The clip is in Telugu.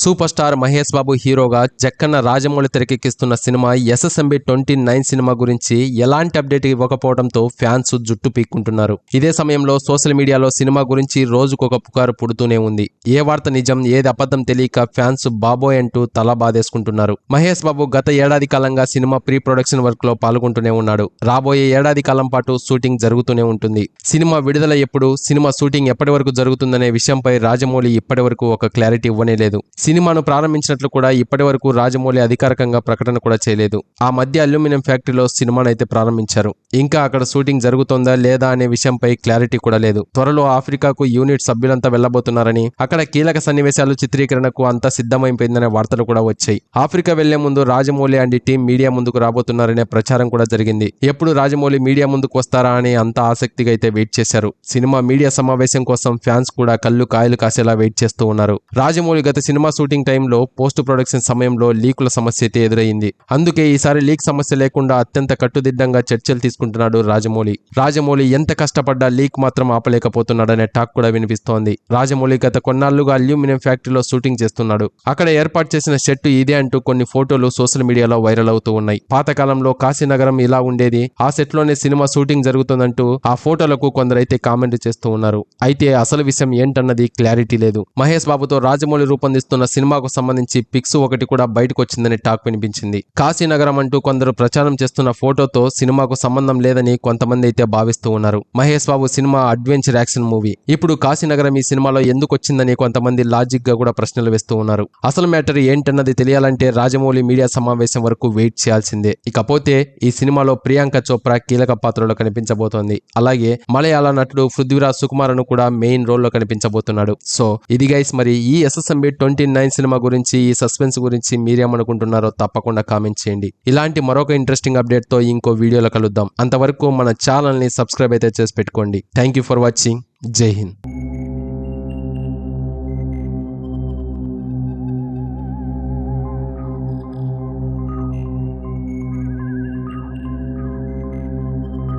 సూపర్ స్టార్ మహేష్ బాబు హీరోగా జక్కన్న రాజమౌళి తెరకెక్కిస్తున్న సినిమా ఎస్ఎస్ఎంబి 29 సినిమా గురించి ఎలాంటి అప్డేట్ ఇవ్వకపోవడంతో ఫ్యాన్స్ జుట్టు పీక్కుంటున్నారు. ఇదే సమయంలో సోషల్ మీడియాలో సినిమా గురించి రోజుకొక పుకారు పుడుతూనే ఉంది. ఏ వార్త నిజం ఏది అబద్ధం తెలియక ఫ్యాన్స్ బాబోయ్ అంటూ తల బాధేసుకుంటున్నారు. మహేష్ బాబు గత ఏడాది కాలంగా సినిమా ప్రీ ప్రొడక్షన్ వర్క్ లో పాల్గొంటూనే ఉన్నాడు. రాబోయే ఏడాది కాలం పాటు షూటింగ్ జరుగుతూనే ఉంటుంది. సినిమా విడుదల ఎప్పుడు, సినిమా షూటింగ్ ఎప్పటి వరకు జరుగుతుందనే విషయంపై రాజమౌళి ఇప్పటి వరకు ఒక క్లారిటీ ఇవ్వనే లేదు. సినిమాను ప్రారంభించినట్లు కూడా ఇప్పటి వరకు రాజమౌళి అధికారికంగా ప్రకటన కూడా చేయలేదు. ఆ మధ్య అల్యూమినియం ఫ్యాక్టరీలో సినిమాను అయితే ప్రారంభించారు. ఇంకా అక్కడ షూటింగ్ జరుగుతోందా లేదా అనే విషయంపై క్లారిటీ కూడా లేదు. త్వరలో ఆఫ్రికాకు యూనిట్ సభ్యులంతా వెళ్లబోతున్నారని, అక్కడ కీలక సన్నివేశాలు చిత్రీకరణకు అంతా సిద్ధమైపోయిందనే వార్తలు కూడా వచ్చాయి. ఆఫ్రికా వెళ్లే ముందు రాజమౌళి అండ్ టీం మీడియా ముందుకు రాబోతున్నారనే ప్రచారం కూడా జరిగింది. ఎప్పుడు రాజమౌళి మీడియా ముందుకు వస్తారా అని అంత ఆసక్తిగా అయితే వెయిట్ చేశారు. సినిమా మీడియా సమావేశం కోసం ఫ్యాన్స్ కూడా కళ్ళు కాయలు కాసేలా వెయిట్ చేస్తూ ఉన్నారు. రాజమౌళి గత సినిమా షూటింగ్ టైంలో పోస్ట్ ప్రొడక్షన్ సమయంలో లీకుల సమస్య అయితే ఎదురయ్యింది. అందుకే ఈసారి లీక్ సమస్య లేకుండా అత్యంత కట్టుదిడ్డంగా చర్చలు తీసుకుంటున్నాడు రాజమౌళి ఎంత కష్టపడ్డా లీక్ మాత్రం ఆపలేకపోతున్నాడనే టాక్ కూడా వినిపిస్తోంది. రాజమౌళి గత కొన్నాళ్లుగా అల్యూమినియం ఫ్యాక్టరీలో షూటింగ్ చేస్తున్నాడు. అక్కడ ఏర్పాటు చేసిన షెట్టు ఇదే అంటూ కొన్ని ఫోటోలు సోషల్ మీడియాలో వైరల్ అవుతూ ఉన్నాయి. పాతకాలంలో కాశీనగరం ఇలా ఉండేది, ఆ సెట్ లోనే సినిమా షూటింగ్ జరుగుతుందంటూ ఆ ఫోటోలకు కొందరైతే కామెంట్ చేస్తూ ఉన్నారు. అయితే అసలు విషయం ఏంటన్నది క్లారిటీ లేదు. మహేష్ బాబుతో రాజమౌళి రూపొందిస్తున్న సినిమాకు సంబంధించి పిక్స్ ఒకటి కూడా బయటకు వచ్చిందని టాక్ వినిపించింది. కాశీనగరం అంటూ కొందరు ప్రచారం చేస్తున్న ఫోటోతో సినిమాకు సంబంధం లేదని కొంతమంది అయితే భావిస్తూ ఉన్నారు. Mahesh Babu cinema adventure action movie. ఇప్పుడు కాశీనగరం ఈ సినిమాలో ఎందుకు వచ్చిందని కొంతమంది లాజిక్ గా కూడా ప్రశ్నలు వేస్తూ ఉన్నారు. అసలు మ్యాటర్ ఏంటన్నది తెలియాలంటే రాజమౌళి మీడియా సమావేశం వరకు వెయిట్ చేయాల్సిందే. ఇకపోతే ఈ సినిమాలో ప్రియాంక చోప్రా కీలక పాత్రలో కనిపించబోతోంది. అలాగే మలయాళ నటుడు పృథ్వీరాజ్ సుకుమారన్ కూడా మెయిన్ రోల్ లో కనిపించబోతున్నాడు. సో ఇది గైస్, మరి ఈ ఎస్ఎస్ఎంబి 29 సినిమా గురించి, ఈ సస్పెన్స్ గురించి మీరేమనుకుంటున్నారో తప్పకుండా కామెంట్ చేయండి. ఇలాంటి మరొక ఇంట్రెస్టింగ్ అప్డేట్ తో ఇంకో వీడియోలో కలుద్దాం. అంతవరకు మన ఛానల్ ని సబ్స్క్రైబ్ అయితే చేసి పెట్టుకోండి. Thank you for watching. జై హింద్.